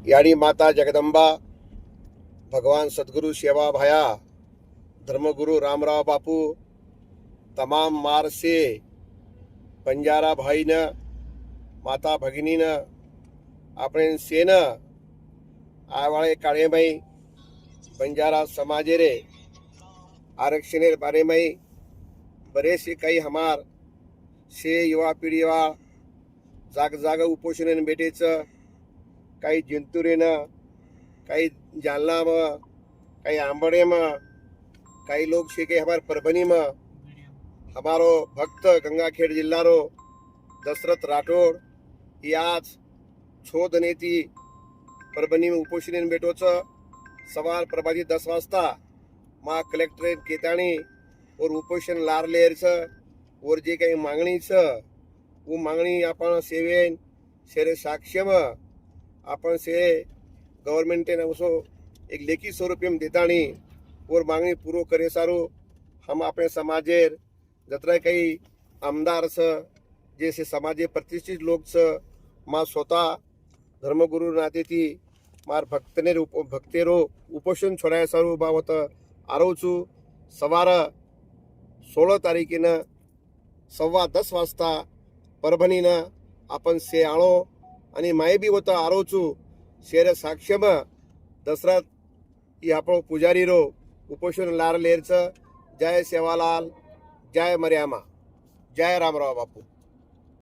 यानी माता जगदंबा, भगवान सद्गुरु सेवा भाया, धर्मगुरु रामराव बापू, तमाम मारसे बंजारा भाई न माता भगिनी न अपने सेन आवाळे काळे मई बंजारा समाजे रे आरक्षण बारे मई बरेसे काही हमार से युवा पीढ़ी वा जाग जाग उपोषण बेटेच काही जिंतुरेन काही जालना में काही आंबड़े में काही लोग से के हमारे परभनी में हमारो भक्त गंगाखेड़ जिल्ला रो दशरथ राठौड़ ही आज छोदनेती परभणी में उपोषण बेटोच सवार प्रभाती 10 वाजता मा कलेक्टरेट केताणी और उपोषण लारलेरच और जे काही मागणीच वो मागणी आपण सेवेन शेरे साक्ष्यम आपण से गवर्नमेंट ने उसो एक लेखी स्वरूप में देताणी और मागणी पूरो करे सारो हम अपने समाजेर जत्रा काही आमदार जैसे समाजे प्रतिष्ठित लोग मा स्वतः धर्मगुरु नाते थी मार भक्तेरो उपोषण छोड़ाय सारू बाबत आरोचू सवार 16 तारीखीनं 10:15 वाजता परभणीनं आपण से आळो आणि माय बी होता आरोचू शेर साक्षम दशरथ ही आपण पुजारी रो उपोषण लार लेरच जय सेवालाल, जय मर्यामा, जय रामराव बापू।